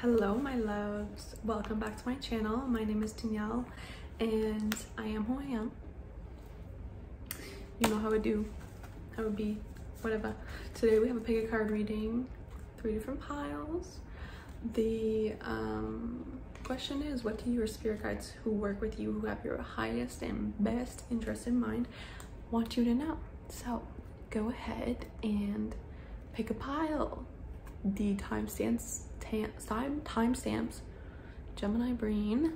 Hello my loves, welcome back to my channel. My name is Danielle and I am who I am. You know how I do, how it be, whatever. Today we have a pick a card reading, 3 different piles. The question is, what do your spirit guides who work with you, who have your highest and best interest in mind, want you to know? So go ahead and pick a pile. The timestamps, Gemini brain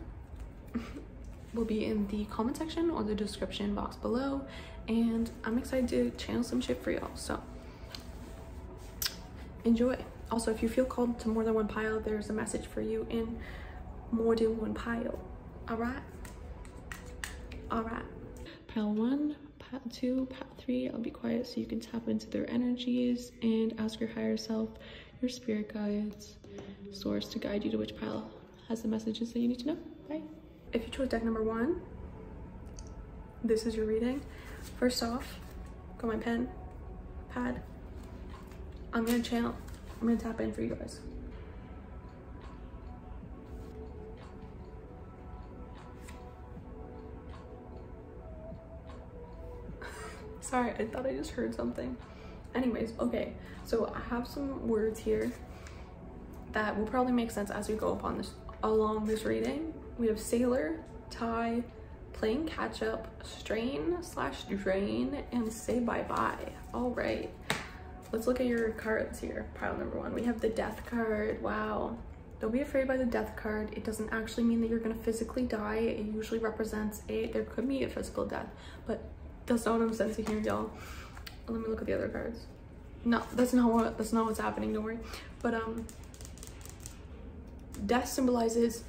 will be in the comment section or the description box below, and I'm excited to channel some shit for y'all, so enjoy. Also, if you feel called to more than one pile, there's a message for you in more than one pile. All right, pile 1, pile 2, pile 3. I'll be quiet so you can tap into their energies and ask your higher self, your spirit guides, source to guide you to which pile has the messages that you need to know. Bye. If you chose deck number 1, this is your reading. First off, got my pen, pad. I'm gonna channel. I'm gonna tap in for you guys. Sorry, I thought I just heard something. Anyways, okay, so I have some words here that will probably make sense as we go upon this along this reading. We have sailor, tie, playing catch up, strain/drain, and say bye-bye. All right, let's look at your cards here. Pile number 1, we have the death card. Wow, don't be afraid by the death card. It doesn't actually mean that you're gonna physically die. It usually represents there could be a physical death, but that's not what I'm sensing here, y'all. Let me look at the other cards. No, that's not what's happening, don't worry. But death symbolizes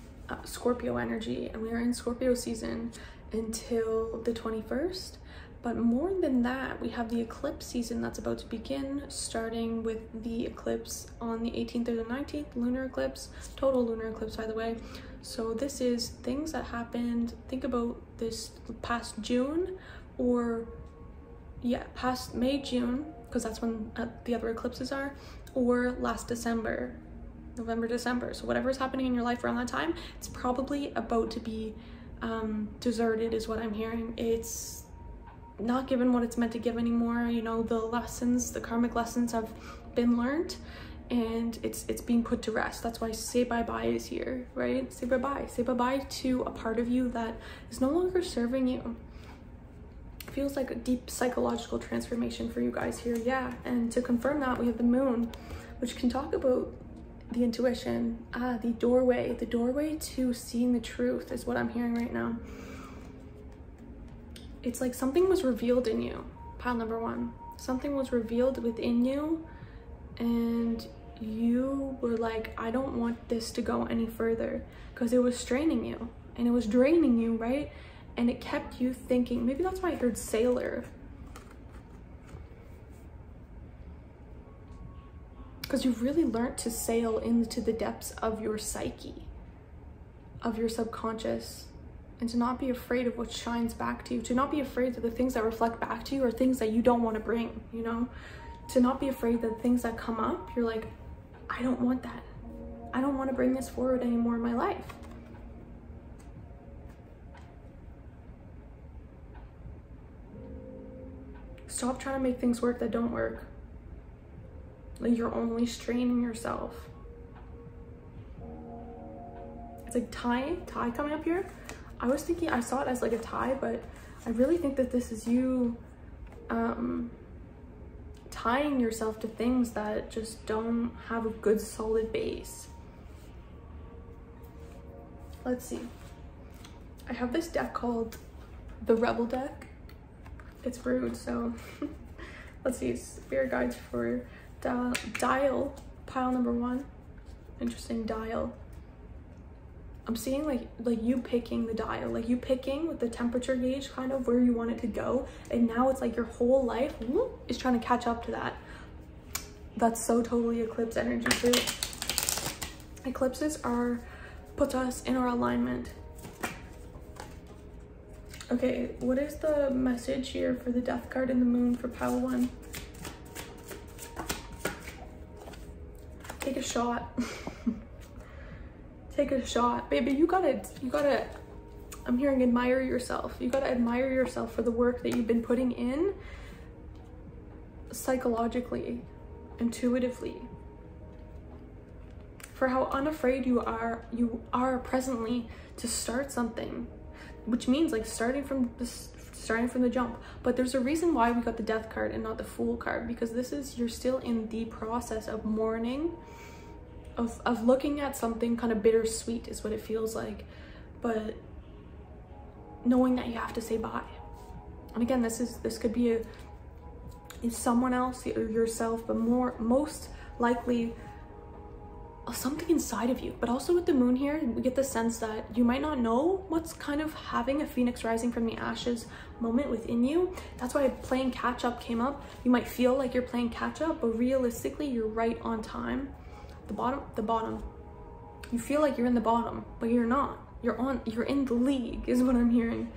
Scorpio energy, and we are in Scorpio season until the 21st. But more than that, we have the eclipse season that's about to begin, starting with the eclipse on the 18th or the 19th, lunar eclipse, total lunar eclipse, by the way. So this is things that happened, think about this past June, or yeah, past May, June, because that's when the other eclipses are, or last December, November, December. So whatever is happening in your life around that time, it's probably about to be deserted is what I'm hearing. It's not given what it's meant to give anymore. You know, the lessons, the karmic lessons have been learned, and it's being put to rest. That's why say bye-bye is here, right? Say bye-bye. Say bye-bye to a part of you that is no longer serving you. Feels like a deep psychological transformation for you guys here. Yeah, and to confirm that, we have the moon, which can talk about the intuition, the doorway to seeing the truth is what I'm hearing right now. It's like something was revealed in you. Pile number 1, something was revealed within you, and you were like, I don't want this to go any further, because it was straining you and it was draining you, right? And it kept you thinking. Maybe that's why I heard sailor, because you've really learned to sail into the depths of your psyche, of your subconscious, and to not be afraid of what shines back to you, to not be afraid that the things that reflect back to you are things that you don't want to bring, you know, to not be afraid that things that come up, you're like, I don't want that. I don't want to bring this forward anymore in my life. Stop trying to make things work that don't work. Like, you're only straining yourself. It's like tie coming up here. I was thinking, I saw it as like a tie, but I really think that this is you tying yourself to things that just don't have a good solid base. Let's see. I have this deck called the Rebel deck. It's rude, so let's see. Spirit guides for dial, pile number 1. Interesting, dial. I'm seeing like you picking the dial, like you picking with the temperature gauge kind of where you want it to go, and now it's like your whole life is trying to catch up to that. That's so totally eclipse energy too. Eclipses puts us in our alignment. Okay, what is the message here for the death card and the moon for pile 1? Take a shot. take a shot. Baby, you gotta, I'm hearing admire yourself. You gotta admire yourself for the work that you've been putting in psychologically, intuitively, for how unafraid you are presently to start something, which means like starting from the jump. But there's a reason why we got the Death card and not the Fool card, because this is, you're still in the process of mourning, of looking at something kind of bittersweet is what it feels like, but knowing that you have to say bye. And again, this could be someone else or yourself, but most likely something inside of you. But also with the moon here, we get the sense that you might not know what's kind of having a phoenix rising from the ashes moment within you. That's why playing catch up came up. You might feel like you're playing catch up, but realistically you're right on time. The bottom, you feel like you're in the bottom, but you're not. You're in the league is what I'm hearing.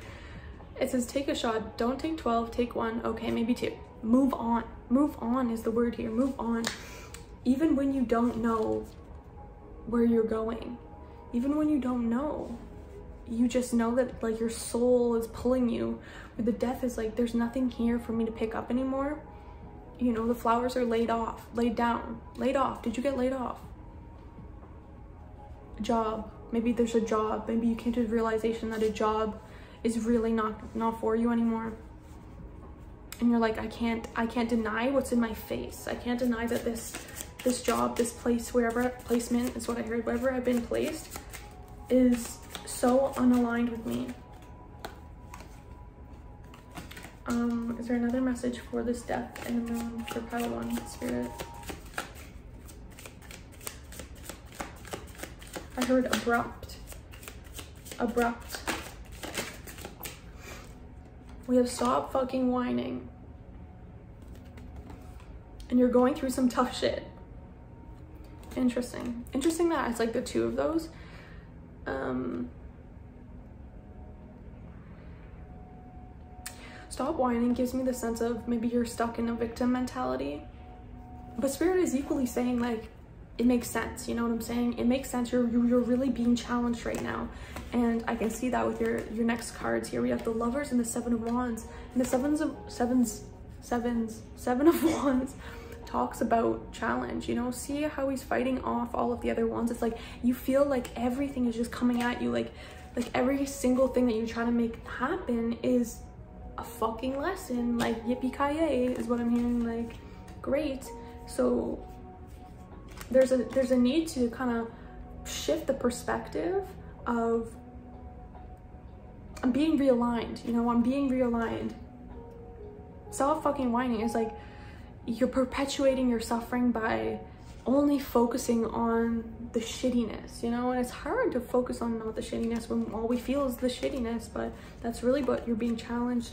It says take a shot, don't take 12, take 1, okay, maybe 2. Move on is the word here. Move on. Even when you don't know where you're going, even when you don't know, you just know that like your soul is pulling you. Where the Death is like, there's nothing here for me to pick up anymore. You know, the flowers are laid off, laid down, laid off. Did you get laid off? A job. Maybe there's a job. Maybe you came to the realization that a job is really not for you anymore. And you're like, I can't deny what's in my face. I can't deny that this job, this place, placement is what I heard, wherever I've been placed is so unaligned with me. Is there another message for this Death and the moon for pile 1, Spirit? I heard abrupt. We have stop fucking whining. And you're going through some tough shit. Interesting that it's like the 2 of those. Stop whining gives me the sense of maybe you're stuck in a victim mentality, but Spirit is equally saying like it makes sense. You know what I'm saying? It makes sense. You're really being challenged right now, and I can see that with your next cards here. We have the Lovers and the 7 of Wands, and the seven of Wands talks about challenge. You know, see how he's fighting off all of the other ones. It's like you feel like everything is just coming at you, like every single thing that you're trying to make happen is a fucking lesson. Like yippee-ki-yay is what I'm hearing. Like great. So there's a need to kind of shift the perspective of I'm being realigned. You know, I'm being realigned. Stop fucking whining. It's like you're perpetuating your suffering by only focusing on the shittiness, you know? And it's hard to focus on not the shittiness when all we feel is the shittiness, but that's really what you're being challenged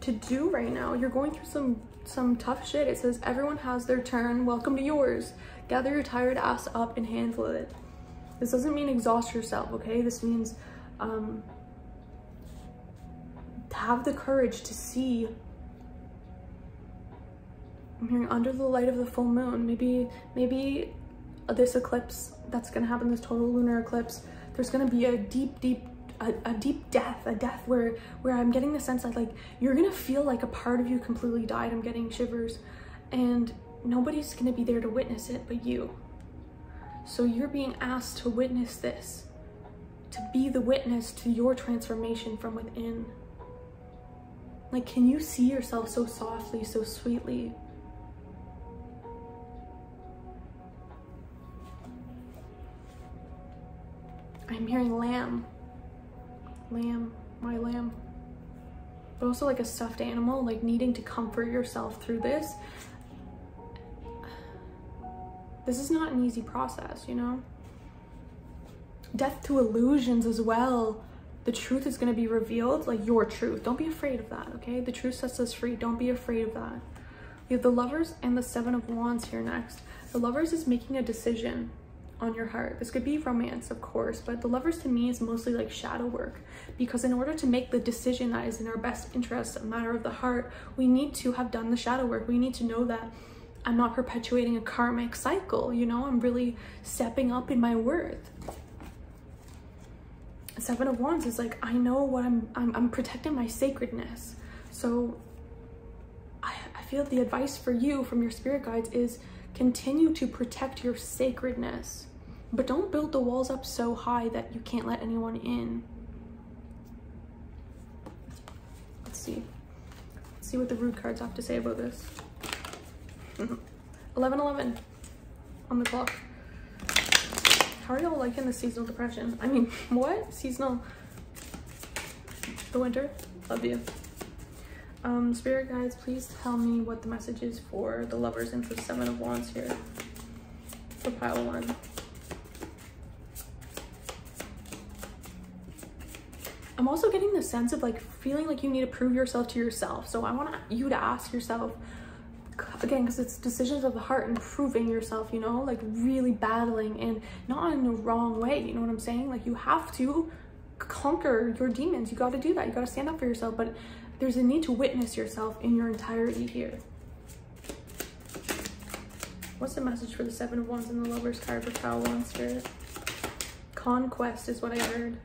to do right now. You're going through some tough shit. It says everyone has their turn, welcome to yours. Gather your tired ass up and handle it. This doesn't mean exhaust yourself, okay? This means have the courage to see. I'm hearing under the light of the full moon. Maybe this eclipse that's gonna happen, this total lunar eclipse, there's gonna be a deep death, a death where I'm getting the sense that like you're gonna feel like a part of you completely died. I'm getting shivers, and nobody's gonna be there to witness it but you. So you're being asked to witness this, to be the witness to your transformation from within. Like, can you see yourself so softly, so sweetly? I'm hearing lamb, my lamb, but also like a stuffed animal, like needing to comfort yourself through this. This is not an easy process, you know? Death to illusions as well. The truth is going to be revealed, like your truth. Don't be afraid of that, okay? The truth sets us free. Don't be afraid of that. We have the Lovers and the 7 of Wands here next. The Lovers is making a decision on your heart. This could be romance, of course, but the Lovers to me is mostly like shadow work, because in order to make the decision that is in our best interest, a matter of the heart, we need to have done the shadow work. We need to know that I'm not perpetuating a karmic cycle, you know? I'm really stepping up in my worth. Seven of Wands is like, I know what I'm protecting my sacredness. So I feel the advice for you from your spirit guides is continue to protect your sacredness, but don't build the walls up so high that you can't let anyone in. Let's see what the root cards have to say about this. 11:11 on the clock. How are y'all liking the seasonal depression? I mean, what? Seasonal, the winter? Love you. Spirit guides, please tell me what the message is for the lovers and for Seven of Wands here for pile 1. I'm also getting the sense of like feeling like you need to prove yourself to yourself. So I want you to ask yourself, again, because it's decisions of the heart and proving yourself, you know, like really battling, and not in the wrong way, you know what I'm saying? Like you have to conquer your demons. You got to do that. You got to stand up for yourself, but there's a need to witness yourself in your entirety here. What's the message for the Seven of Wands and the Lovers card for pile 1, Spirit? Conquest is what I heard.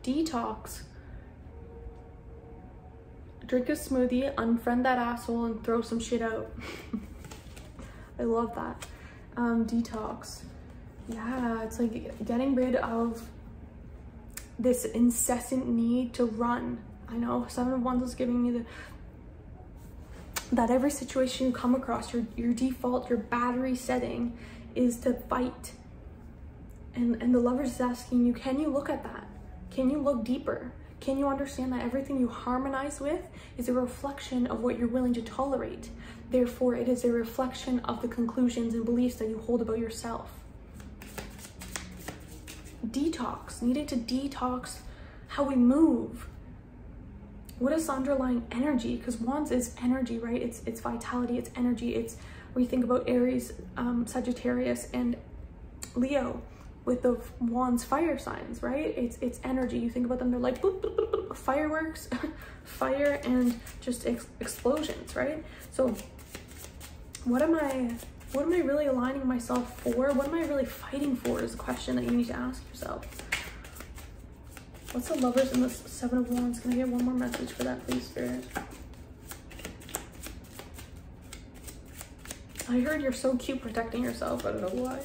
Detox. Drink a smoothie, unfriend that asshole, and throw some shit out. I love that. Detox. Yeah, it's like getting rid of this incessant need to run. I know Seven of Wands is giving me that every situation you come across, your default, your battery setting is to fight. And the Lovers is asking you, can you look at that? Can you look deeper? Can you understand that everything you harmonize with is a reflection of what you're willing to tolerate? Therefore, it is a reflection of the conclusions and beliefs that you hold about yourself. Detox, needing to detox how we move. What is the underlying energy? Because Wands is energy, right? It's vitality, it's energy. It's when you think about Aries, Sagittarius, and Leo with the Wands fire signs, right? It's energy. You think about them, they're like boop, boop, boop, boop, fireworks, fire, and just explosions, right? So what am I really aligning myself for? What am I really fighting for is a question that you need to ask yourself. What's the Lovers and the Seven of Wands? Can I get one more message for that, please, Spirit? I heard you're so cute protecting yourself. I don't know why.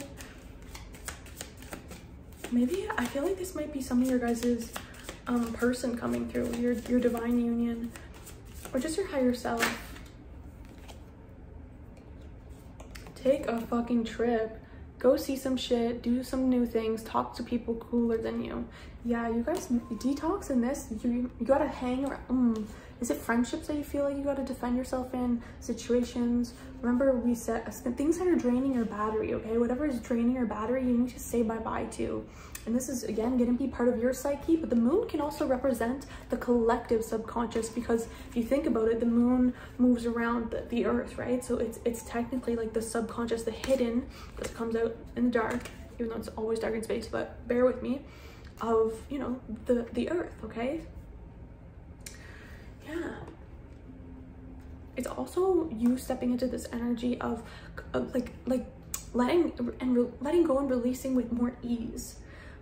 Maybe, I feel like this might be some of your guys' person coming through, your divine union, or just your higher self. Take a fucking trip. Go see some shit, do some new things, talk to people cooler than you. Yeah, you guys detox in this. You gotta hang around. Is it friendships that you feel like you gotta defend yourself in? Situations? Remember, we said things that are draining your battery, okay? Whatever is draining your battery, you need to say bye-bye to. And this is, again, going to be part of your psyche, but the moon can also represent the collective subconscious, because if you think about it, the moon moves around the earth, right? So it's technically like the subconscious, the hidden, that comes out in the dark, even though it's always dark in space, but bear with me, of, you know, the earth, okay? Yeah. It's also you stepping into this energy of like letting go and releasing with more ease.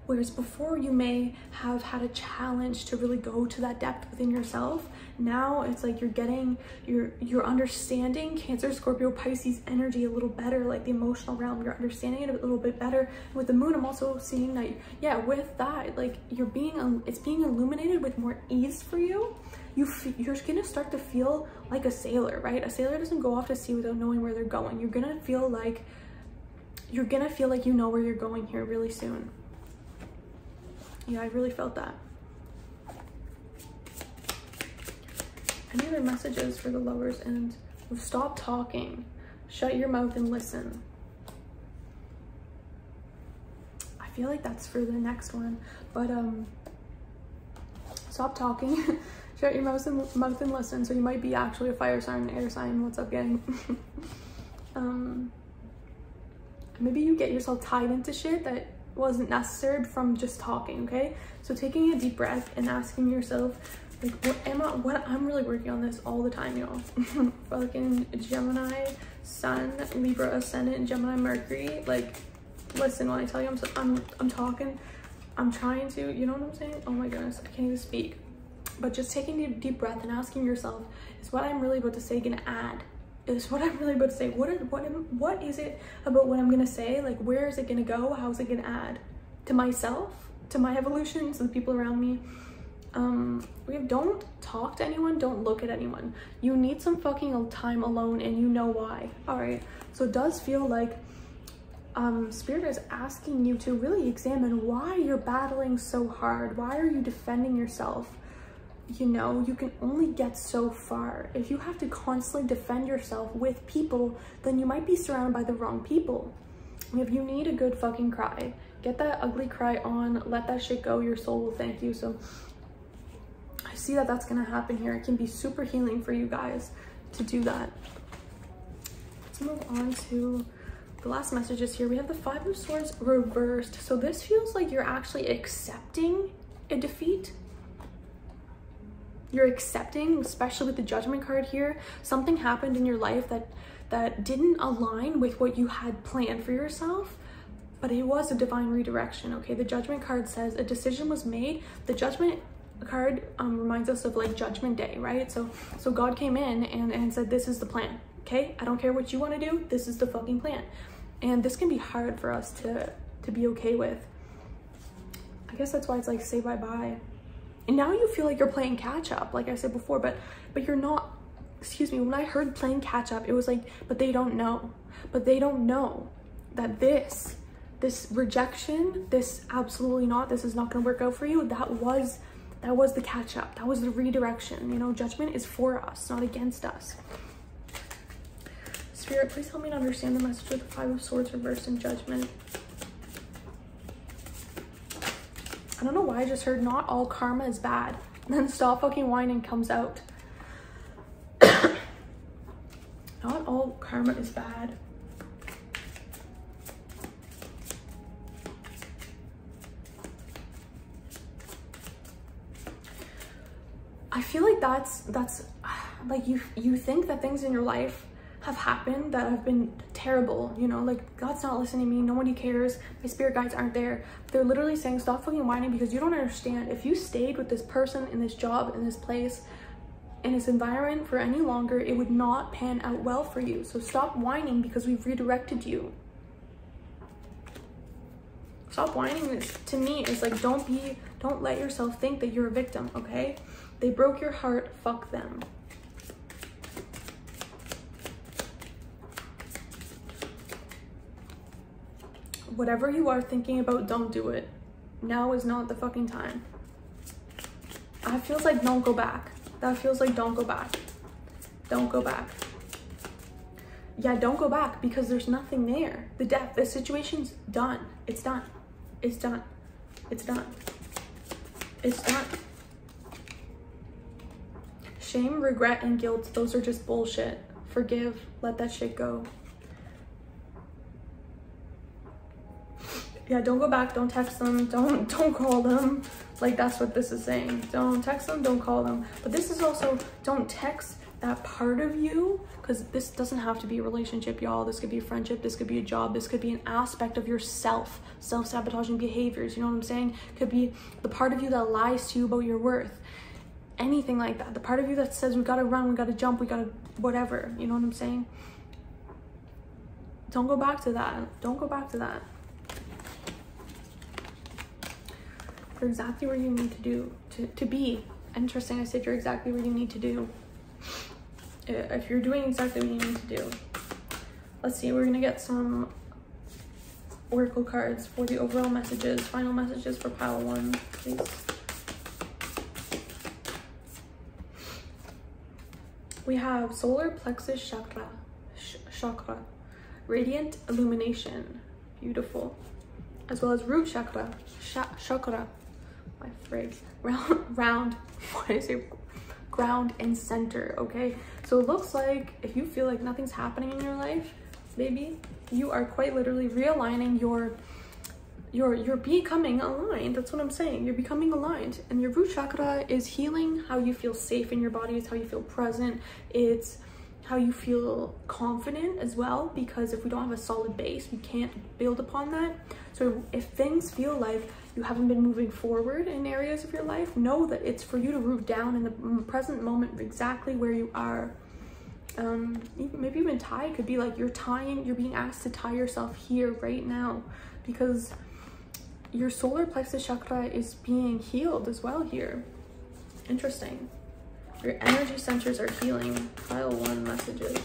Whereas before you may have had a challenge to really go to that depth within yourself. Now it's like you're understanding Cancer, Scorpio, Pisces energy a little better, like the emotional realm. You're understanding it a little bit better. And with the moon, I'm also seeing that, yeah, with that, like it's being illuminated with more ease for you. You're gonna start to feel like a sailor, right? A sailor doesn't go off to sea without knowing where they're going. You're gonna feel like you know where you're going here really soon. Yeah, I really felt that. Any other messages for the Lovers? And stop talking. Shut your mouth and listen. I feel like that's for the next one, but stop talking. Shut your mouth and listen. So you might be actually a fire sign, air sign. What's up, gang? Maybe you get yourself tied into shit that wasn't necessary from just talking, okay? So taking a deep breath and asking yourself, like, what I'm really working on this all the time, y'all. Fucking Gemini, Sun, Libra, Ascendant, Gemini, Mercury. Like, listen, when I tell you I'm talking, I'm trying to, you know what I'm saying? Oh my goodness, I can't even speak. But just taking a deep breath and asking yourself, is what I'm really about to say gonna add? Is what I'm really about to say, what is it about what I'm gonna say? Like, where is it gonna go? How is it gonna add to myself, to my evolution, to the people around me? Don't talk to anyone, don't look at anyone. You need some fucking time alone, and you know why. All right, so it does feel like Spirit is asking you to really examine why you're battling so hard. Why are you defending yourself? You know, you can only get so far. If you have to constantly defend yourself with people, then you might be surrounded by the wrong people. If you need a good fucking cry, get that ugly cry on, let that shit go, your soul will thank you. So I see that that's gonna happen here. It can be super healing for you guys to do that. Let's move on to the last messages here. We have the Five of Swords reversed. So this feels like you're actually accepting a defeat. You're accepting, especially with the Judgment card here, something happened in your life that didn't align with what you had planned for yourself, but it was a divine redirection. Okay, the Judgment card says a decision was made. The Judgment card reminds us of like Judgment Day, right? So God came in and said, this is the plan. Okay, I don't care what you want to do, this is the fucking plan. And this can be hard for us to be okay with. I guess that's why it's like, say bye-bye. And now you feel like you're playing catch up, like I said before, but you're not. Excuse me, when I heard playing catch up, it was like, but they don't know. But they don't know that this rejection, this absolutely not, this is not gonna work out for you, that was the catch up, that was the redirection. You know, Judgment is for us, not against us. Spirit, please help me to understand the message with the Five of Swords reversed in Judgment. I don't know why I just heard not all karma is bad. And then stop fucking whining comes out. Not all karma is bad. I feel like that's like you think that things in your life have happened that have been terrible, you know, like God's not listening to me, nobody cares, my spirit guides aren't there. They're literally saying stop fucking whining because you don't understand. If you stayed with this person in this job, in this place, in this environment for any longer, it would not pan out well for you. So stop whining because we've redirected you. Stop whining. To me, it's like, don't let yourself think that you're a victim, okay? They broke your heart, fuck them. Whatever you are thinking about, don't do it. Now is not the fucking time. That feels like don't go back. That feels like don't go back. Don't go back. Yeah, don't go back because there's nothing there. The situation's done. It's done. It's done. It's done. It's done. Shame, regret, and guilt, those are just bullshit. Forgive, let that shit go. Yeah, don't go back, don't text them, don't call them. Like, that's what this is saying. Don't text them, don't call them. But this is also, don't text that part of you, because this doesn't have to be a relationship, y'all. This could be a friendship, this could be a job, this could be an aspect of yourself, self-sabotaging behaviors, you know what I'm saying? Could be the part of you that lies to you about your worth. Anything like that. The part of you that says we gotta run, we gotta jump, we gotta whatever, you know what I'm saying? Don't go back to that. Don't go back to that. You're exactly where you need to do to be. Interesting, I said you're exactly where you need to do. If you're doing exactly what you need to do. Let's see, we're gonna get some oracle cards for the overall messages, final messages for pile 1, please. We have solar plexus chakra, radiant illumination, beautiful, as well as root chakra, my phrase, round, what is it? Ground and center. Okay, so it looks like if you feel like nothing's happening in your life, baby, you are quite literally realigning you're becoming aligned. That's what I'm saying. You're becoming aligned, and your root chakra is healing how you feel safe in your body. It's how you feel present. It's how you feel confident as well, because if we don't have a solid base, we can't build upon that. So if things feel like you haven't been moving forward in areas of your life, know that it's for you to root down in the present moment exactly where you are. Maybe even tie could be like you're being asked to tie yourself here right now, because your solar plexus chakra is being healed as well here. Interesting. Your energy centers are healing. Pile 1 messages.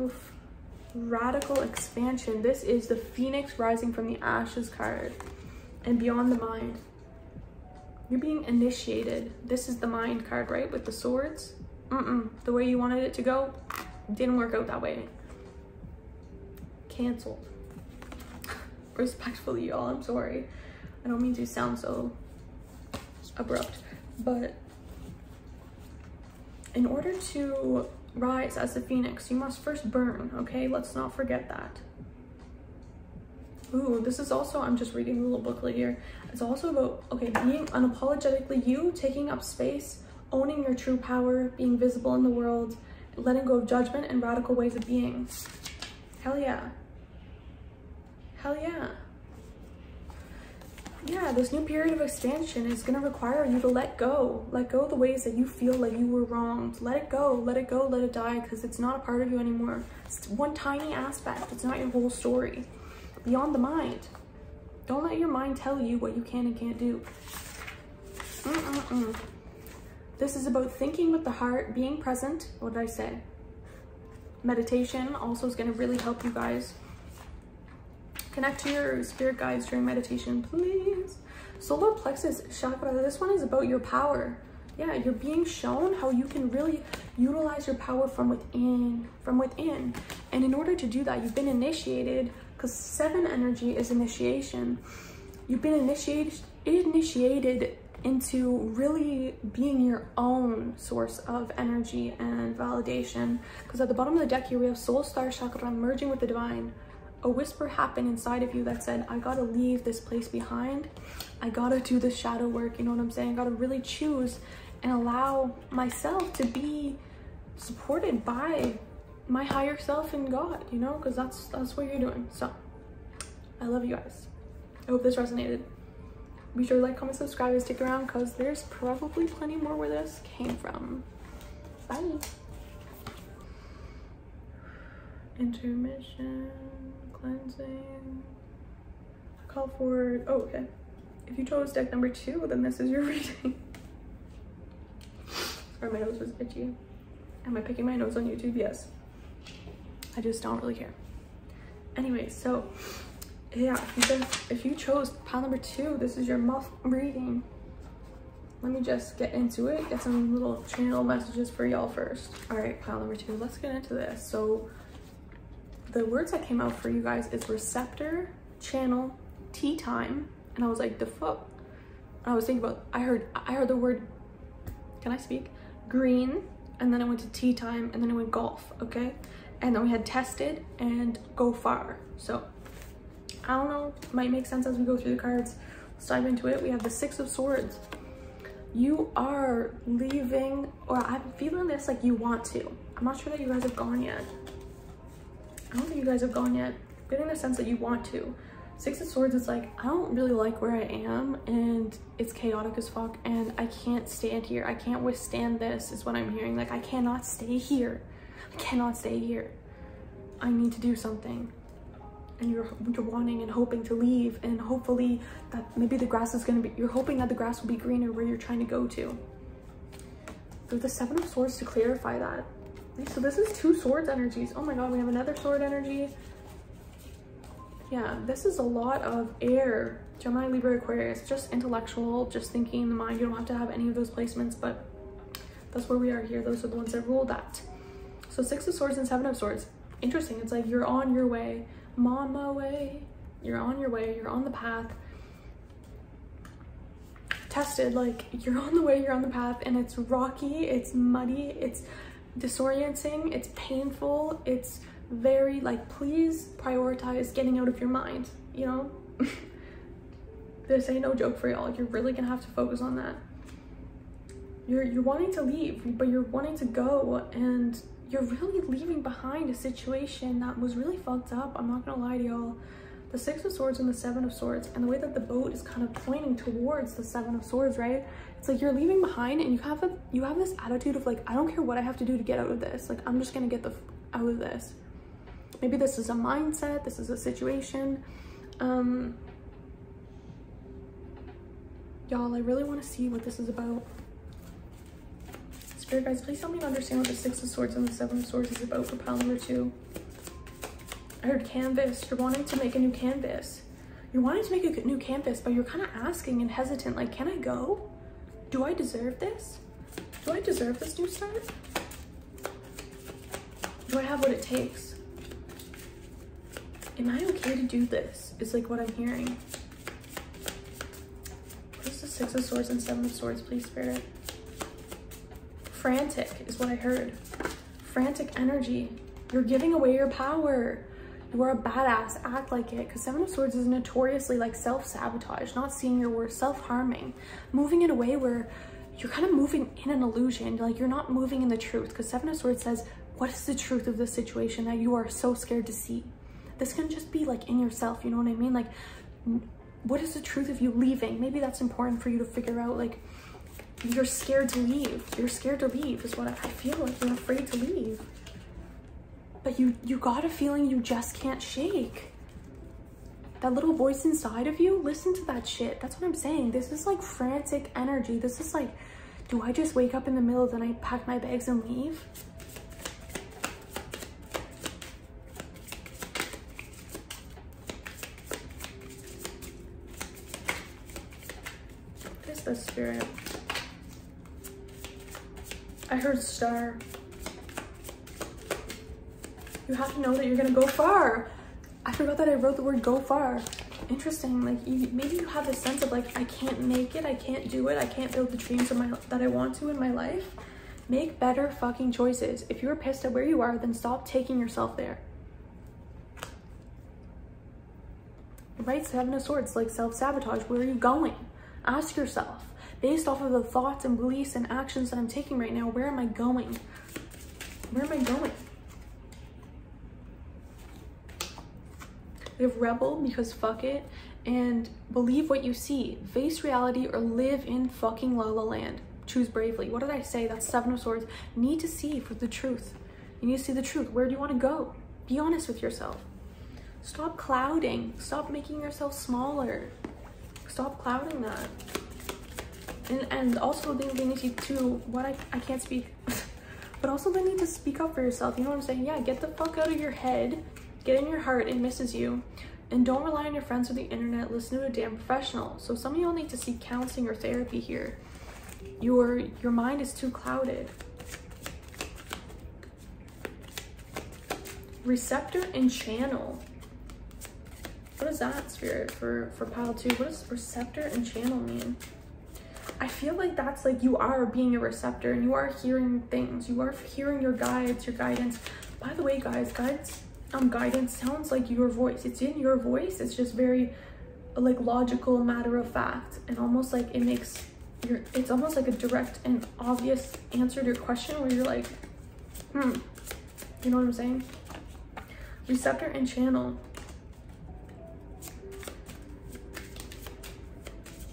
Oof. Radical expansion. This is the Phoenix rising from the ashes card. And beyond the mind. You're being initiated. This is the mind card, right? With the swords. The way you wanted it to go didn't work out that way. Canceled. Respectfully, y'all, I'm sorry. I don't mean to sound so abrupt, but in order to rise as a phoenix, you must first burn, okay? Let's not forget that. Ooh, this is also, I'm just reading a little booklet here. It's also about, okay, being unapologetically you, taking up space, owning your true power, being visible in the world, letting go of judgment and radical ways of being. Hell yeah. Hell yeah. Yeah, this new period of expansion is going to require you to let go of the ways that you feel like you were wronged. Let it go, let it go, let it die, because it's not a part of you anymore. It's one tiny aspect. It's not your whole story. Beyond the mind. Don't let your mind tell you what you can and can't do. This is about thinking with the heart, being present. What did I say? Meditation also is going to really help you guys. Connect to your spirit guides during meditation, please. Solar plexus chakra, this one is about your power. Yeah, you're being shown how you can really utilize your power from within. And in order to do that, you've been initiated, because 7 energy is initiation. You've been initiated into really being your own source of energy and validation. Because at the bottom of the deck here, we have soul star chakra merging with the divine. A whisper happened inside of you that said, I gotta leave this place behind. I gotta do the shadow work, you know what I'm saying? I gotta really choose and allow myself to be supported by my higher self and God, you know, because that's what you're doing. So I love you guys. I hope this resonated. Be sure to like, comment, subscribe, and stick around, because there's probably plenty more where this came from. Bye. Intermission, cleansing, call forward. Oh, okay. If you chose deck number 2, then this is your reading. Sorry, my nose was itchy. Am I picking my nose on YouTube? Yes. I just don't really care. Anyway, so yeah, if you chose pile number 2, this is your month reading. Let me just get into it. Get some little channel messages for y'all first. All right, pile number 2. Let's get into this. So the words that came out for you guys is receptor, channel, tea time, and I was like, the fuck. I was thinking about, I heard the word, can I speak? Green, and then I went to tea time, and then I went golf, okay? And then we had tested and go far. So I don't know, might make sense as we go through the cards. Let's dive into it. We have the 6 of Swords. You are leaving, or I'm feeling this like you want to. I'm not sure that you guys have gone yet. I don't think you guys have gone yet. I'm getting the sense that you want to. 6 of Swords is like, I don't really like where I am, and it's chaotic as fuck, and I can't stand here. I can't withstand this, is what I'm hearing. Like, I cannot stay here. I cannot stay here. I need to do something. And you're wanting and hoping to leave, and hopefully that maybe the grass is gonna be, you're hoping that the grass will be greener where you're trying to go to. With the 7 of Swords to clarify that. So this is 2 swords energies. Oh my god, we have another sword energy. Yeah, this is a lot of air. Gemini, Libra, Aquarius. Just intellectual, just thinking in the mind. You don't have to have any of those placements, but that's where we are here. Those are the ones that rule that. So 6 of Swords and 7 of Swords. Interesting. It's like you're on your way. I'm on my way. You're on your way. You're on the path. Tested, like you're on the way, you're on the path, and it's rocky, it's muddy, it's disorienting, it's painful, it's very like, please prioritize getting out of your mind, you know? This ain't no joke for y'all. You're really gonna have to focus on that. You're wanting to leave, but you're wanting to go, and you're really leaving behind a situation that was really fucked up. I'm not gonna lie to y'all. The Six of Swords and the Seven of Swords, and the way that the boat is kind of pointing towards the Seven of Swords, right? It's like you're leaving behind, and you have this attitude of like, I don't care what I have to do to get out of this. Like, I'm just gonna get out of this. Maybe this is a mindset, this is a situation. Y'all, I really want to see what this is about. Spirit guys, please help me understand what the Six of Swords and the Seven of Swords is about for pile number 2. I heard canvas. You're wanting to make a new canvas. You're wanting to make a new canvas, but you're kind of asking and hesitant, like, can I go? Do I deserve this? Do I deserve this new start? Do I have what it takes? Am I okay to do this? Is like what I'm hearing. What is the Six of Swords and Seven of Swords, please, Spirit? Frantic is what I heard. Frantic energy. You're giving away your power. You are a badass, act like it, because Seven of Swords is notoriously like self-sabotage, not seeing your worth, self-harming, moving in a way where you're kind of moving in an illusion, like you're not moving in the truth, because Seven of Swords says, what is the truth of the situation that you are so scared to see? This can just be like in yourself, you know what I mean? Like, what is the truth of you leaving? Maybe that's important for you to figure out, like, you're scared to leave. You're scared to leave is what I feel like. You're afraid to leave. But you got a feeling you just can't shake. That little voice inside of you, listen to that shit. That's what I'm saying. This is like frantic energy. This is like, do I just wake up in the middle of the night, pack my bags and leave? What is this, Spirit? I heard star. You have to know that you're gonna go far. I forgot that I wrote the word go far. Interesting, like maybe you have this sense of like, I can't make it, I can't do it, I can't build the dreams that I want to in my life. Make better fucking choices. If you're pissed at where you are, then stop taking yourself there. Right, Seven of Swords, like self-sabotage. Where are you going? Ask yourself, based off of the thoughts and beliefs and actions that I'm taking right now, where am I going? Where am I going? We have rebel because fuck it, and believe what you see. Face reality or live in fucking La La Land. Choose bravely. What did I say? That's Seven of Swords. Need to see for the truth. You need to see the truth. Where do you want to go? Be honest with yourself. Stop clouding. Stop making yourself smaller. Stop clouding that. And also they need to, I can't speak, but also they need to speak up for yourself. You know what I'm saying? Yeah, get the fuck out of your head. Get in your heart, it misses you. And don't rely on your friends or the internet. Listen to a damn professional. So some of y'all need to seek counseling or therapy here. Your mind is too clouded. Receptor and channel. What is that, Spirit, for pile 2? What does receptor and channel mean? I feel like that's like you are being a receptor and you are hearing things. You are hearing your guides, your guidance. By the way, guys, guidance sounds like your voice. It's in your voice. It's just very like logical, matter of fact, and almost like it makes it's almost like a direct and obvious answer to your question where you're like, you know what I'm saying? Receptor and channel.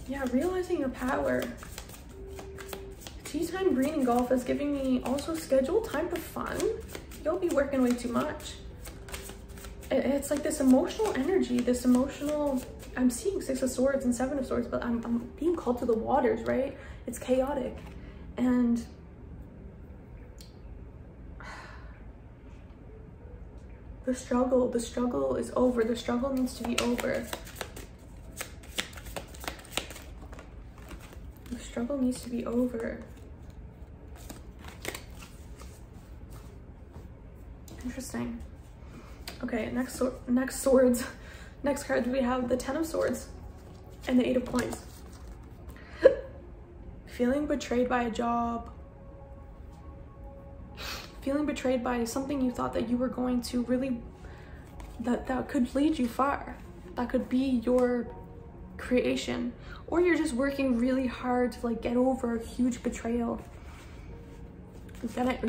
Yeah, realizing your power. Tea time, green, and golf is giving me also scheduled time for fun. You'll be working way too much. It's like this emotional energy, this emotional, I'm seeing Six of Swords and Seven of Swords, but I'm being called to the waters, right? It's chaotic. And the struggle is over. The struggle needs to be over. The struggle needs to be over. Interesting. Okay, next swords. Next card, we have the Ten of Swords and the Eight of Coins. Feeling betrayed by a job. Feeling betrayed by something you thought that you were going to really, that could lead you far. That could be your creation. Or you're just working really hard to like get over a huge betrayal.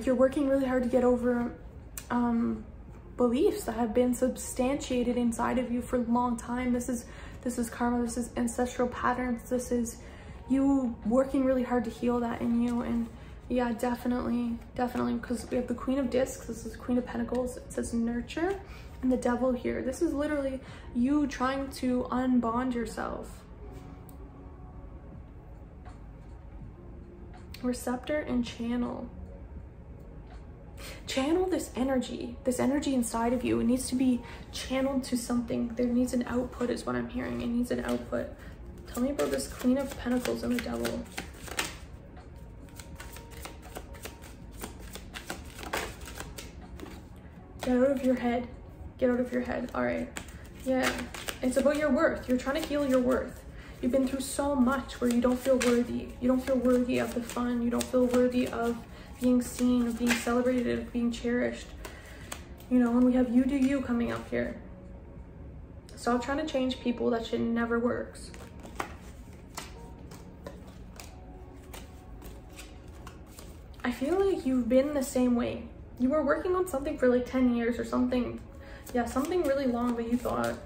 You're working really hard to get over beliefs that have been substantiated inside of you for a long time. This is karma, this is ancestral patterns, this is you working really hard to heal that in you. And yeah, definitely, because we have the Queen of Discs, this is Queen of Pentacles, it says nurture, and the Devil here. This is literally you trying to unbond yourself. Receptor and channel. Channel this energy inside of you. It needs to be channeled to something. There needs an output is what I'm hearing. It needs an output. Tell me about this Queen of Pentacles and the Devil. Get out of your head. Get out of your head. All right. Yeah. It's about your worth. You're trying to heal your worth. You've been through so much where you don't feel worthy. You don't feel worthy of the fun. You don't feel worthy of being seen, of being celebrated, of being cherished. You know, and we have you do you coming up here. Stop trying to change people. That shit never works. I feel like you've been the same way. You were working on something for like 10 years or something. Yeah, something really long, but you thought,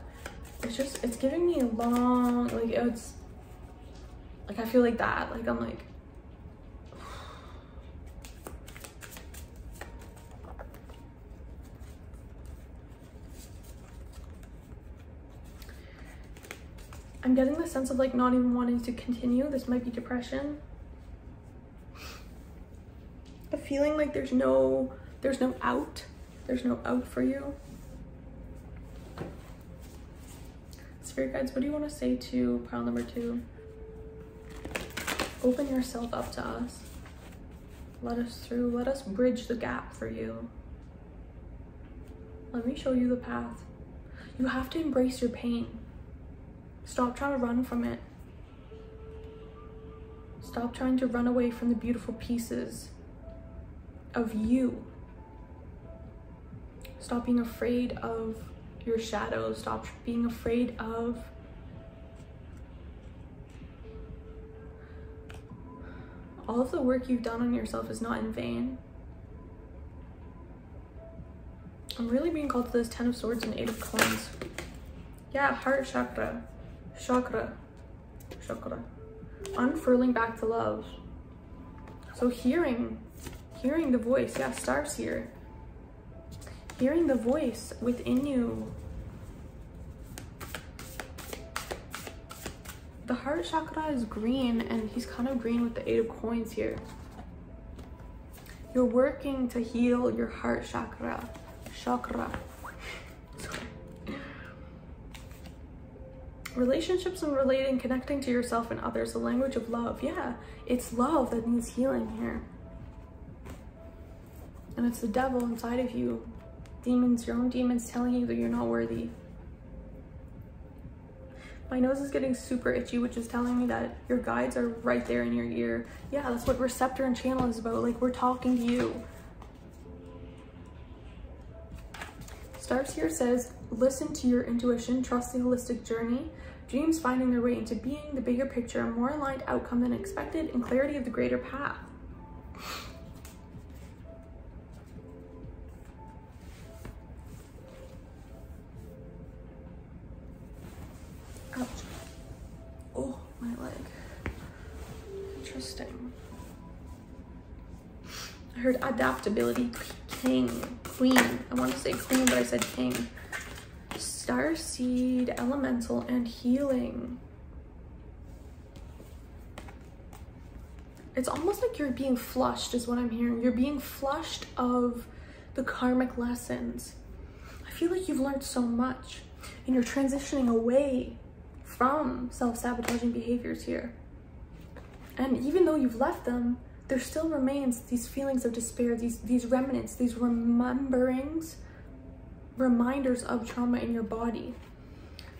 it's giving me a long, like, it's, like, I feel like that. Like, I'm like, I'm getting the sense of like not even wanting to continue. This might be depression. A feeling like there's no out. There's no out for you. Spirit guides, what do you want to say to pile number 2? Open yourself up to us. Let us through. Let us bridge the gap for you. Let me show you the path. You have to embrace your pain. Stop trying to run from it. Stop trying to run away from the beautiful pieces of you. Stop being afraid of your shadows. Stop being afraid of all of the work you've done on yourself is not in vain. I'm really being called to this 10 of Swords and 8 of Coins. Yeah, heart chakra. Chakra. Unfurling back to love. So hearing the voice. Yeah, stars here. Hearing the voice within you. The heart chakra is green, and he's kind of green with the 8 of Coins here. You're working to heal your heart chakra. Relationships and relating, connecting to yourself and others, the language of love. Yeah, it's love that needs healing here. And it's the devil inside of you. Demons, your own demons telling you that you're not worthy. My nose is getting super itchy, which is telling me that your guides are right there in your ear. Yeah, that's what receptor and channel is about. Like, we're talking to you. Stars here says, listen to your intuition, trust the holistic journey, dreams finding their way into being, the bigger picture, a more aligned outcome than expected, and clarity of the greater path. Ouch. Oh, my leg. Interesting. I heard adaptability, king, queen. I want to say queen, but I said king. Starseed, elemental, and healing. It's almost like you're being flushed is what I'm hearing. You're being flushed of the karmic lessons. I feel like you've learned so much and you're transitioning away from self-sabotaging behaviors here. And even though you've left them, there still remains these feelings of despair, these remnants, these reminders of trauma in your body.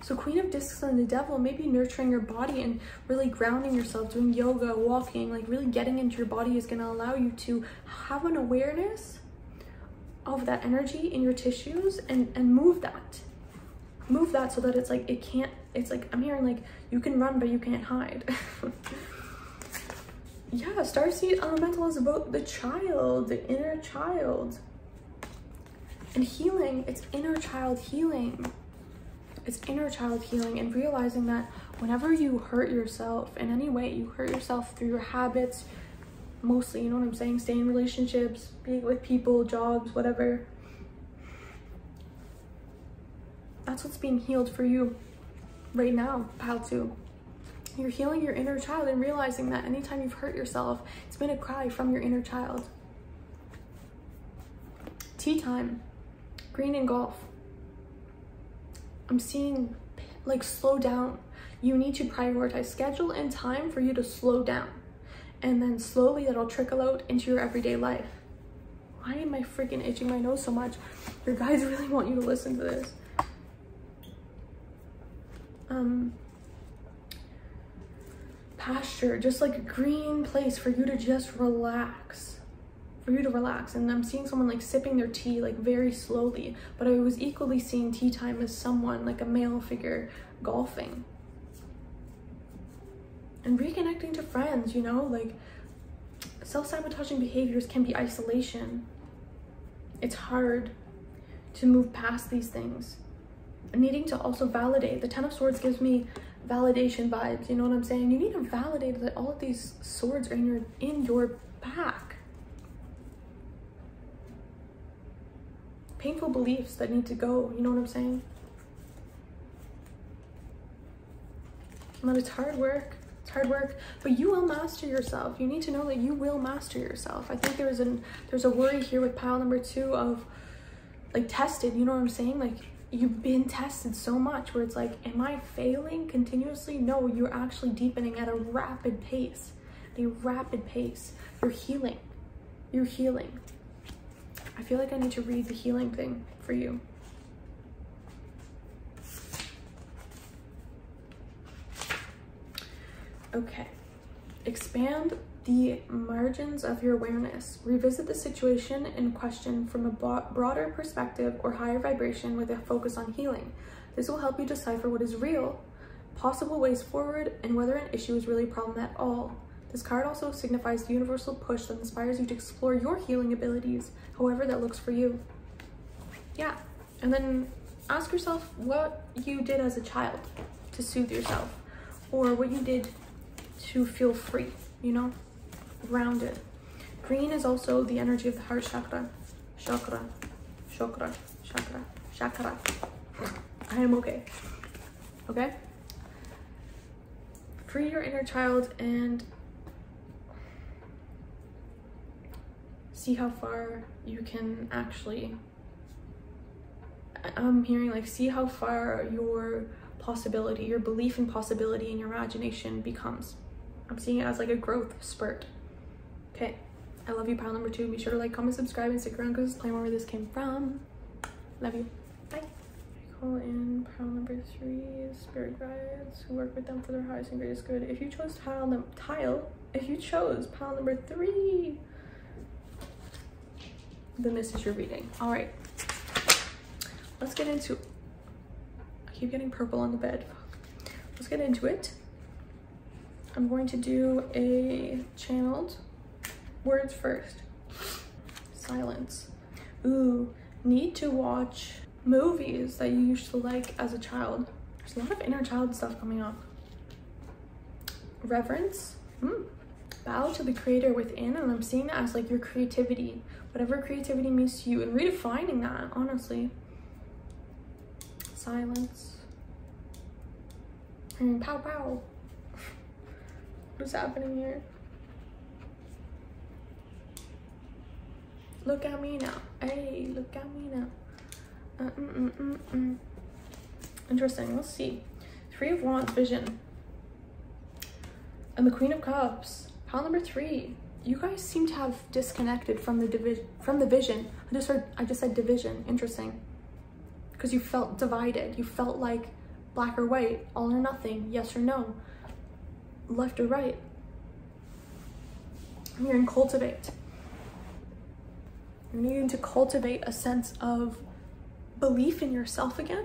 So Queen of Discs and the Devil, maybe nurturing your body and really grounding yourself, doing yoga, walking, like really getting into your body is going to allow you to have an awareness of that energy in your tissues and move that. Move that so that it's like, it's like, I'm hearing like, you can run, but you can't hide. Yeah, Starseed Elemental is about the child, the inner child. And healing, it's inner child healing. It's inner child healing, and realizing that whenever you hurt yourself in any way, you hurt yourself through your habits, mostly, you know what I'm saying? Stay in relationships, being with people, jobs, whatever. That's what's being healed for you right now, pal two. You're healing your inner child and realizing that anytime you've hurt yourself, it's been a cry from your inner child. Tea time, green and golf. I'm seeing like slow down. You need to prioritize, schedule in time for you to slow down. And then slowly that'll trickle out into your everyday life. Why am I freaking itching my nose so much? Your guys really want you to listen to this. Pasture, just like a green place for you to just relax. And I'm seeing someone like sipping their tea like very slowly, but I was equally seeing tea time as someone like a male figure golfing. And reconnecting to friends, you know, like self-sabotaging behaviors can be isolation. It's hard to move past these things. And needing to also validate. The Ten of Swords gives me validation vibes, you know what I'm saying? You need to validate that all of these swords are in your back. Painful beliefs that need to go, you know what I'm saying? And that it's hard work. It's hard work, but you will master yourself. You need to know that you will master yourself. I think there's a worry here with pile number 2 of like tested, you know what I'm saying? Like you've been tested so much where it's like, am I failing continuously? No, you're actually deepening at a rapid pace. You're healing. I feel like I need to read the healing thing for you. Okay. Expand the margins of your awareness. Revisit the situation in question from a broader perspective or higher vibration with a focus on healing. This will help you decipher what is real, possible ways forward, and whether an issue is really a problem at all. This card also signifies the universal push that inspires you to explore your healing abilities, however that looks for you. Yeah, and then ask yourself what you did as a child to soothe yourself, or what you did to feel free, you know, grounded. Green is also the energy of the heart chakra. Chakra. I am okay. Okay? Free your inner child and see how far you can actually, I'm hearing like, see how far your possibility, your belief in possibility and your imagination becomes. I'm seeing it as like a growth spurt. Okay, I love you, pile number 2. Be sure to like, comment, subscribe, and stick around because it's playing where this came from. Love you. Bye. Call in pile number 3, spirit guides who work with them for their highest and greatest good. If you chose pile number 3, then this is your reading. All right, let's get into, I keep getting purple on the bed. Let's get into it. I'm going to do a channeled words first. Silence. Ooh, need to watch movies that you used to like as a child. There's a lot of inner child stuff coming up. Reverence. Bow to the creator within, and I'm seeing that as like your creativity, whatever creativity means to you, and redefining that, honestly. Silence. And pow pow. What's happening here? Look at me now. Hey, look at me now. Interesting. Let's see. 3 of Wands, vision. And the Queen of Cups. Pile number 3. You guys seem to have disconnected from the vision. I just said division. Interesting. Because you felt divided. You felt like black or white, all or nothing, yes or no, left or right. You're in cultivate. You're needing to cultivate a sense of belief in yourself again.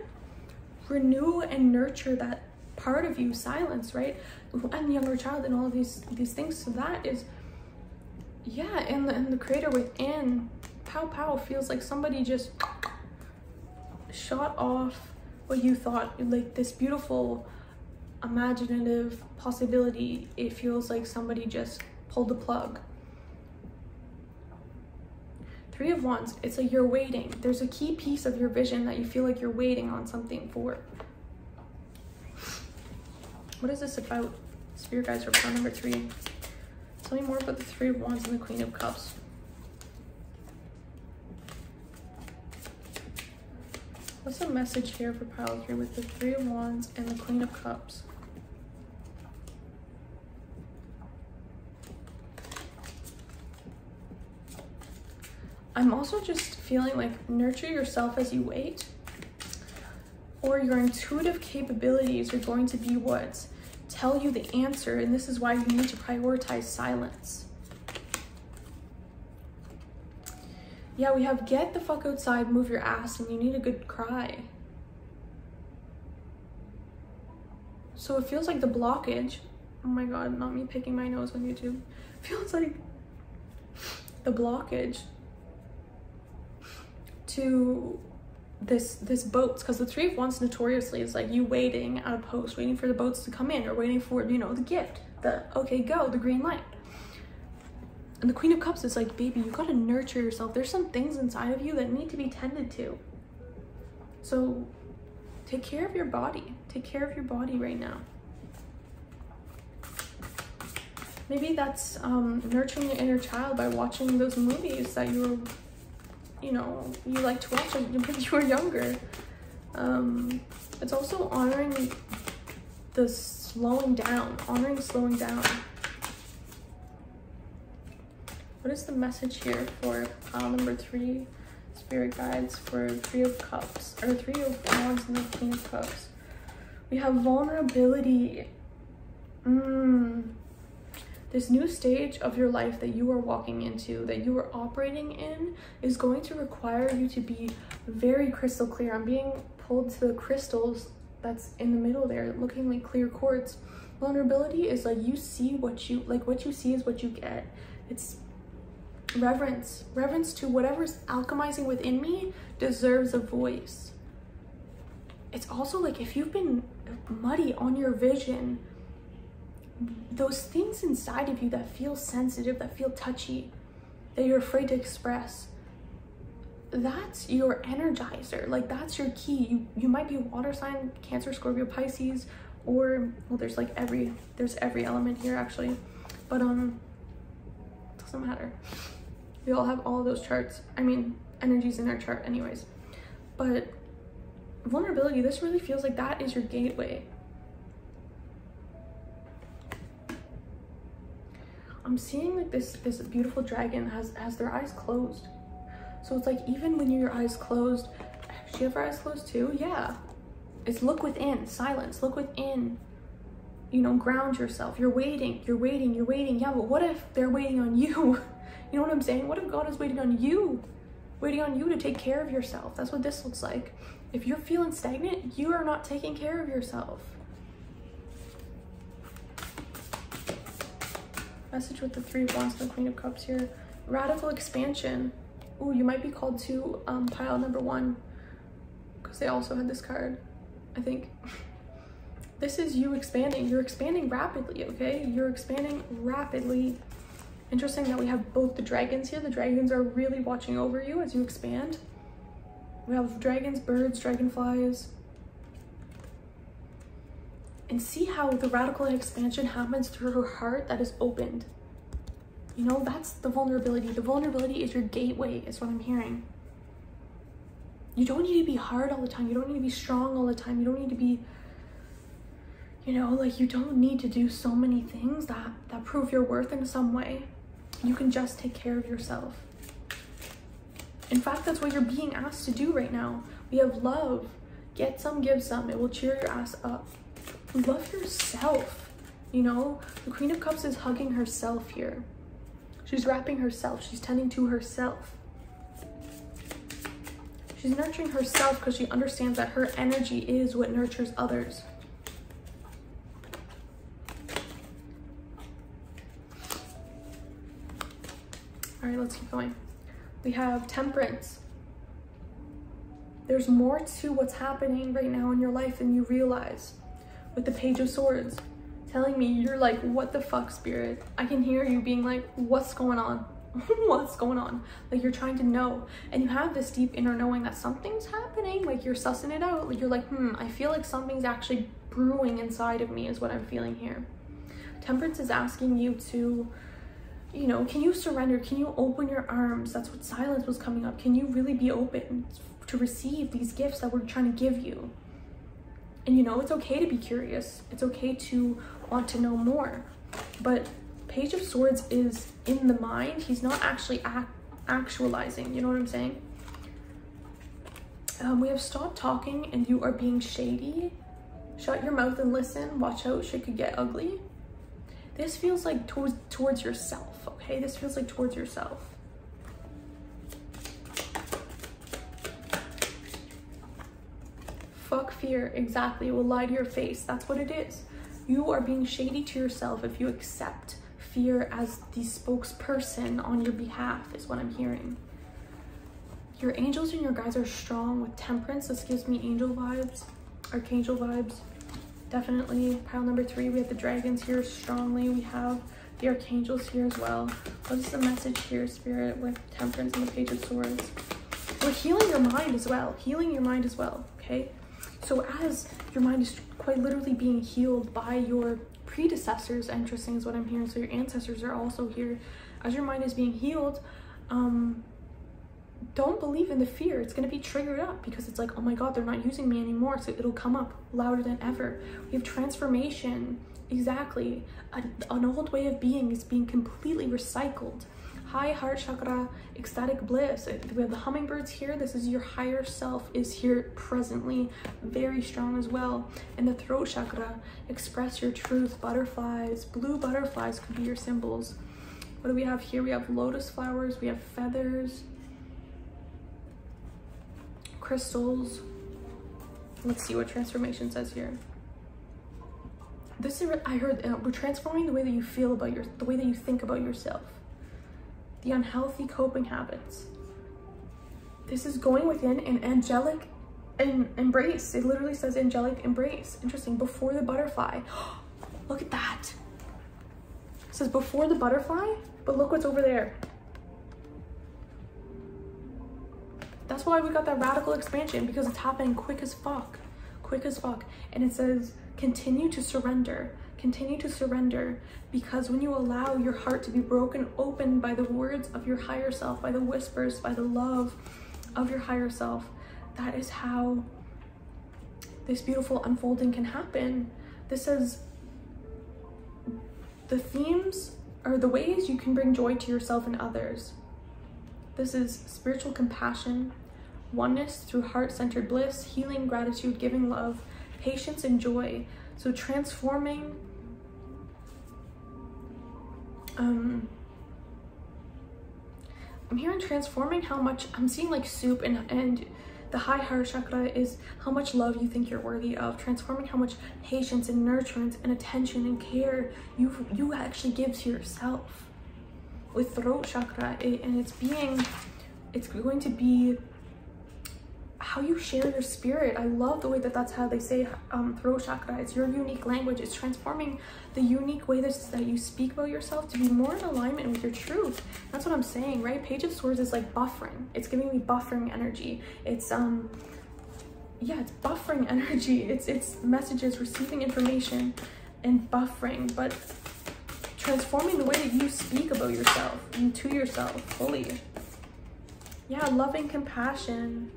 Renew and nurture that part of you silenced, right? And younger child and all of these things. So that is, yeah, and the creator within, pow feels like somebody just shot off what you thought, like this beautiful imaginative possibility. It feels like somebody just pulled the plug. Three of Wands, it's like you're waiting. There's a key piece of your vision that you feel like you're waiting on something for. What is this about? Spirit guides for pile number 3. Tell me more about the Three of Wands and the Queen of Cups. What's the message here for pile 3 with the Three of Wands and the Queen of Cups? I'm also just feeling like nurture yourself as you wait, or your intuitive capabilities are going to be what tell you the answer, and this is why you need to prioritize silence. Yeah, we have get the fuck outside, move your ass, and you need a good cry. So it feels like the blockage, oh my god, not me picking my nose on YouTube, feels like the blockage to this boats, because the Three of Wands notoriously is like you waiting at a post, waiting for the boats to come in, or waiting for, you know, the gift, the okay go, the green light. And the Queen of Cups is like, baby, you gotta nurture yourself. There's some things inside of you that need to be tended to. So take care of your body. Take care of your body right now. Maybe that's nurturing your inner child by watching those movies that you were, you know, you like to watch when you were younger. It's also honoring the slowing down, honoring slowing down. What is the message here for pile number 3, Spirit guides for Three of Cups, or Three of Wands and the Queen of Cups? We have vulnerability. This new stage of your life that you are walking into, that you are operating in, is going to require you to be very crystal clear. I'm being pulled to the crystals that's in the middle there, looking like clear quartz. Vulnerability is like you see what you, like what you see is what you get. It's reverence to whatever's alchemizing within me deserves a voice. It's also like if you've been muddy on your vision, those things inside of you that feel sensitive, that feel touchy, that you're afraid to express, that's your energizer. Like that's your key. You might be a water sign, Cancer, Scorpio, Pisces, or well, there's every element here actually, but doesn't matter. We all have all of those charts. I mean, energies in our chart anyways. But vulnerability, this really feels like that is your gateway. I'm seeing like this beautiful dragon has their eyes closed. So it's like even when your eyes closed, does she have her eyes closed too? Yeah. It's look within, silence, look within. You know, ground yourself. You're waiting. Yeah, but what if they're waiting on you? You know what I'm saying? What if God is waiting on you? Waiting on you to take care of yourself. That's what this looks like. If you're feeling stagnant, you are not taking care of yourself. Message with the Three of Wands and the Queen of Cups here. Radical expansion. Ooh, you might be called to pile number 1, because they also had this card, I think. This is you expanding. You're expanding rapidly, okay? You're expanding rapidly. Interesting that we have both the dragons here. The dragons are really watching over you as you expand. We have dragons, birds, dragonflies. And see how the radical expansion happens through her heart that is opened. You know, that's the vulnerability. The vulnerability is your gateway, is what I'm hearing. You don't need to be hard all the time. You don't need to be strong all the time. You don't need to be, you know, like you don't need to do so many things that prove your worth in some way. You can just take care of yourself. In fact, that's what you're being asked to do right now. We have love. Get some, give some. It will cheer your ass up. Love yourself. You know, the Queen of Cups is hugging herself here. She's wrapping herself. She's tending to herself. She's nurturing herself because she understands that her energy is what nurtures others. All right, let's keep going. We have Temperance. There's more to what's happening right now in your life than you realize. With the Page of Swords, telling me you're like, what the fuck, Spirit? I can hear you being like, what's going on? What's going on? Like, you're trying to know, and you have this deep inner knowing that something's happening. Like, you're sussing it out. Like, you're like, I feel like something's actually brewing inside of me is what I'm feeling here. Temperance is asking you to, you know, can you surrender? Can you open your arms? That's what Silence was coming up. Can you really be open to receive these gifts that we're trying to give you? And you know, it's okay to be curious. It's okay to want to know more. But Page of Swords is in the mind. He's not actually actualizing. You know what I'm saying? We have stopped talking and you are being shady. Shut your mouth and listen. Watch out, shit could get ugly. This feels like towards yourself, okay? This feels like towards yourself. Fuck fear, exactly. It will lie to your face. That's what it is. You are being shady to yourself if you accept fear as the spokesperson on your behalf, is what I'm hearing. Your angels and your guides are strong with Temperance. This gives me angel vibes, archangel vibes. Definitely. Pile number 3, we have the dragons here strongly. We have the archangels here as well. What is the message here, Spirit, with Temperance and the Page of Swords? We're healing your mind as well. Healing your mind as well, okay? So as your mind is quite literally being healed by your predecessors, interesting is what I'm hearing. So your ancestors are also here. As your mind is being healed, don't believe in the fear. It's going to be triggered up because it's like, oh my God, they're not using me anymore. So it'll come up louder than ever. We have transformation. Exactly. An old way of being is being completely recycled. High heart chakra, ecstatic bliss. We have the hummingbirds here. This is your higher self is here presently, very strong as well. And the throat chakra, express your truth. Butterflies, blue butterflies could be your symbols. What do we have here? We have lotus flowers. We have feathers, crystals. Let's see what transformation says here. This is, I heard, we're transforming the way that you feel about the way that you think about yourself. The unhealthy coping habits. This is going within an angelic embrace. It literally says angelic embrace. Interesting. Before the butterfly. Look at that. It says before the butterfly, but look what's over there. That's why we got that radical expansion, because it's happening quick as fuck. Quick as fuck. And it says continue to surrender. Continue to surrender, because when you allow your heart to be broken open by the words of your higher self, by the whispers, by the love of your higher self, that is how this beautiful unfolding can happen. This is the themes or the ways you can bring joy to yourself and others. This is spiritual compassion, oneness through heart-centered bliss, healing, gratitude, giving love, patience, and joy. So transforming I'm hearing transforming how much, I'm seeing like soup, and the high heart chakra is how much love you think you're worthy of. Transforming how much patience and nurturance and attention and care you actually give to yourself. With throat chakra, and it's going to be how you share your spirit. I love the way that that's how they say throat chakra. It's your unique language. It's transforming the unique way that you speak about yourself to be more in alignment with your truth. That's what I'm saying, right? Page of Swords is like buffering. It's giving me buffering energy. It's yeah, it's buffering energy. It's messages, receiving information, and buffering, but transforming the way that you speak about yourself and to yourself fully. Yeah, loving compassion.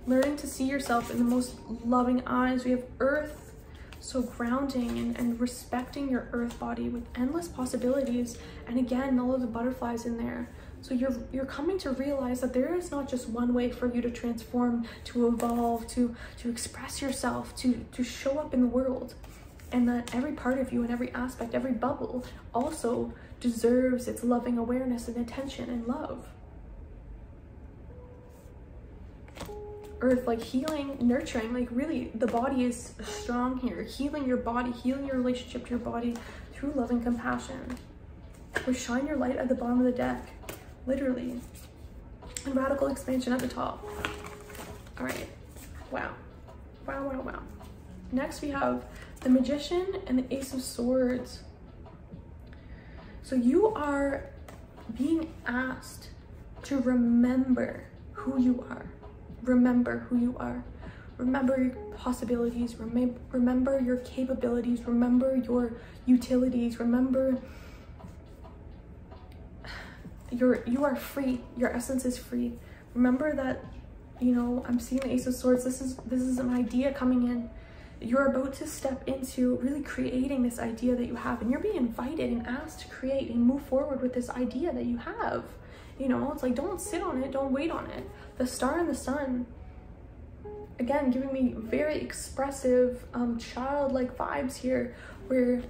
Learning to see yourself in the most loving eyes. We have earth, so grounding and respecting your earth body with endless possibilities. And again, all of the butterflies in there. So you're coming to realize that there is not just one way for you to transform, to evolve, to express yourself, to show up in the world. And that every part of you and every aspect, every bubble also deserves its loving awareness and attention and love. Earth, like healing, nurturing, like really the body is strong here. Healing your body, healing your relationship to your body through love and compassion. We shine your light at the bottom of the deck. literally. And radical expansion at the top. All right, wow. Wow, wow, wow. Next we have the Magician and the Ace of Swords. So you are being asked to remember who you are. Remember who you are. Remember your possibilities. Remember your capabilities. Remember your utilities. Remember you are free. Your essence is free. Remember that, you know, I'm seeing the Ace of Swords. This is an idea coming in. You're about to step into really creating this idea that you have, and you're being invited and asked to create and move forward with this idea that you have. You know, it's like, don't sit on it, don't wait on it. The Star and the Sun, again, giving me very expressive, childlike vibes here, where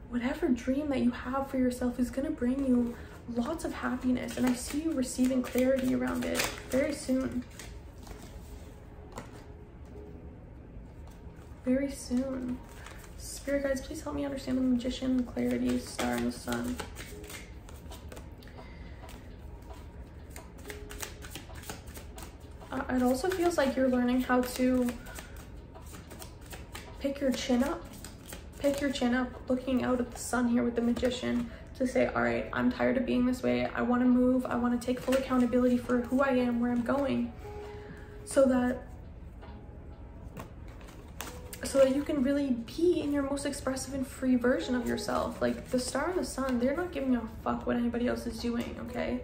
whatever dream that you have for yourself is going to bring you lots of happiness, and I see you receiving clarity around it very soon. Very soon. Spirit guides, please help me understand the Magician, the clarity, Star, and the Sun. It also feels like you're learning how to pick your chin up. Pick your chin up, looking out at the sun here with the Magician, to say, all right, I'm tired of being this way. I want to move. I want to take full accountability for who I am, where I'm going, so that you can really be in your most expressive and free version of yourself. Like the Star and the Sun, they're not giving a fuck what anybody else is doing, okay?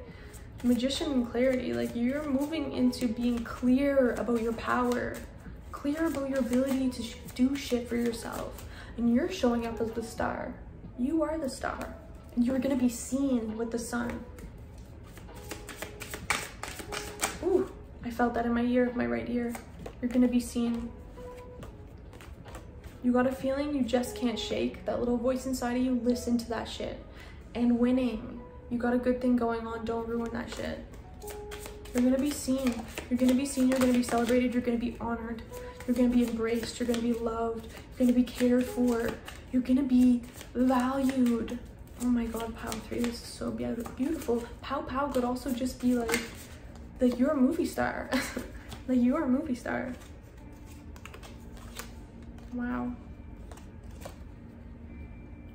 Magician and clarity, like you're moving into being clear about your power, clear about your ability to do shit for yourself, and you're showing up as the Star. You are the Star, and you're gonna be seen with the Sun. Ooh, I felt that in my ear, my right ear. You're gonna be seen. You got a feeling you just can't shake. That little voice inside of you, listen to that shit. And winning. You got a good thing going on, don't ruin that shit. You're gonna be seen. You're gonna be seen, you're gonna be celebrated, you're gonna be honored. You're gonna be embraced, you're gonna be loved, you're gonna be cared for. You're gonna be valued. Oh my God, Pow 3, this is so beautiful. Pow Pow could also just be like you're a movie star. Like you are a movie star. Wow.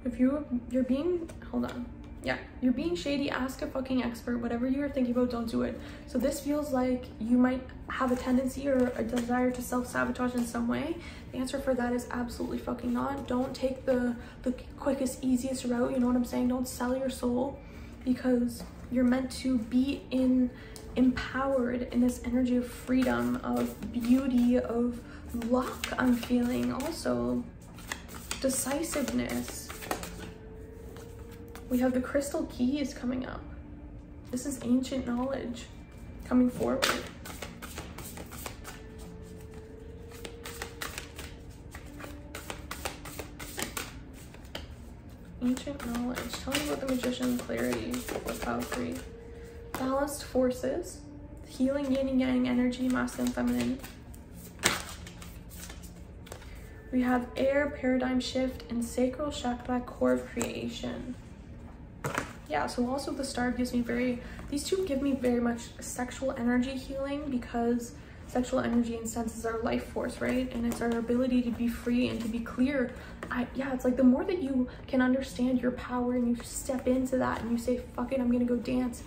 If you're being, hold on. Yeah, you're being shady, ask a fucking expert. Whatever you're thinking about, don't do it. So this feels like you might have a tendency or a desire to self-sabotage in some way. The answer for that is absolutely fucking not. Don't take the quickest, easiest route, you know what I'm saying? Don't sell your soul, because you're meant to be empowered in this energy of freedom, of beauty, of luck. I'm feeling also decisiveness. We have the crystal keys coming up. This is ancient knowledge coming forward. Ancient knowledge. Tell me about the Magician, clarity, the Power 3. Balanced forces, healing, yin and yang energy, masculine, feminine. We have air, paradigm shift, and sacral chakra, core of creation. Yeah, so also the Star gives me these two give me very much sexual energy healing, because sexual energy in sense is our life force, right? And it's our ability to be free and to be clear. Yeah, it's like the more that you can understand your power and you step into that and you say, fuck it, I'm gonna go dance.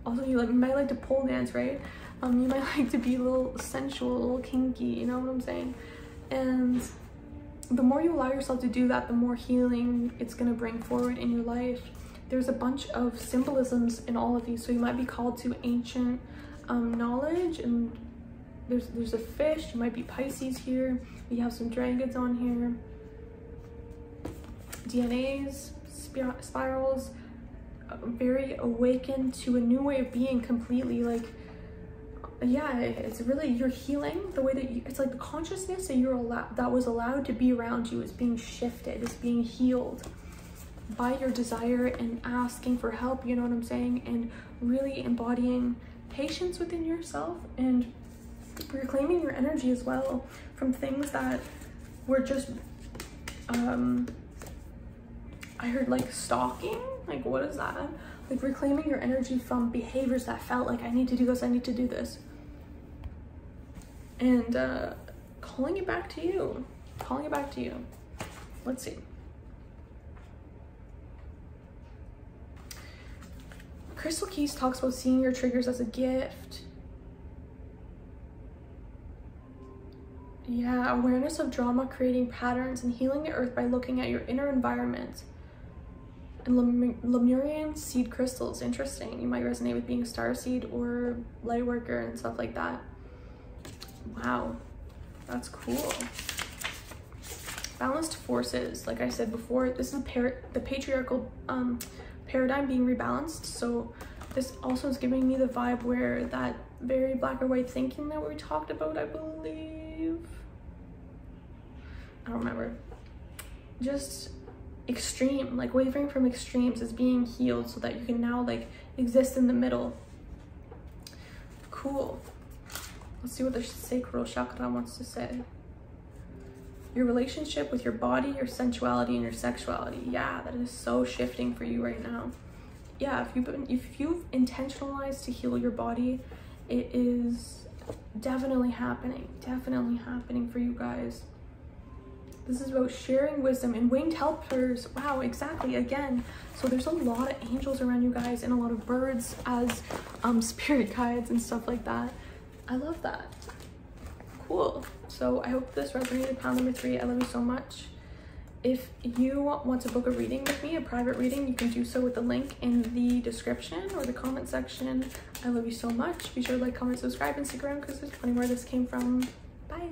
Also, you might like to pole dance, right? You might like to be a little sensual, a little kinky, you know what I'm saying? And the more you allow yourself to do that, the more healing it's gonna bring forward in your life. There's a bunch of symbolisms in all of these, so you might be called to ancient knowledge, and there's a fish. You might be Pisces here. We have some dragons on here. DNAs, spirals, very awakened to a new way of being completely. Like, yeah, it's really, you're healing the way that it's like the consciousness that was allowed to be around you is being shifted, is being healed by your desire and asking for help, you know what I'm saying? And really embodying patience within yourself and reclaiming your energy as well from things that were just, I I heard like stalking. Like, what is that? Like reclaiming your energy from behaviors that felt like I need to do this, I need to do this. And calling it back to you. Calling it back to you. Let's see. Crystal Keys talks about seeing your triggers as a gift. Yeah, awareness of drama, creating patterns, and healing the earth by looking at your inner environment. And Lemurian seed crystals, interesting. You might resonate with being a starseed or light worker and stuff like that. Wow, that's cool. Balanced forces, like I said before, this is the patriarchal paradigm being rebalanced. So this also is giving me the vibe where that very black or white thinking that we talked about, I believe, I don't remember, just extreme, like wavering from extremes is being healed so that you can now like exist in the middle. Cool. Let's see what the sacral chakra wants to say. Your relationship with your body, your sensuality, and your sexuality. Yeah, that is so shifting for you right now. Yeah, if you've intentionalized to heal your body, it is definitely happening for you guys. This is about sharing wisdom and winged helpers. Wow, exactly, again. So there's a lot of angels around you guys and a lot of birds as spirit guides and stuff like that. I love that. Cool. So I hope this resonated. Pound number 3, I love you so much. If you want to book a reading with me, a private reading, you can do so with the link in the description or the comment section. I love you so much. Be sure to like, comment, subscribe, Instagram, because there's plenty where this came from. Bye.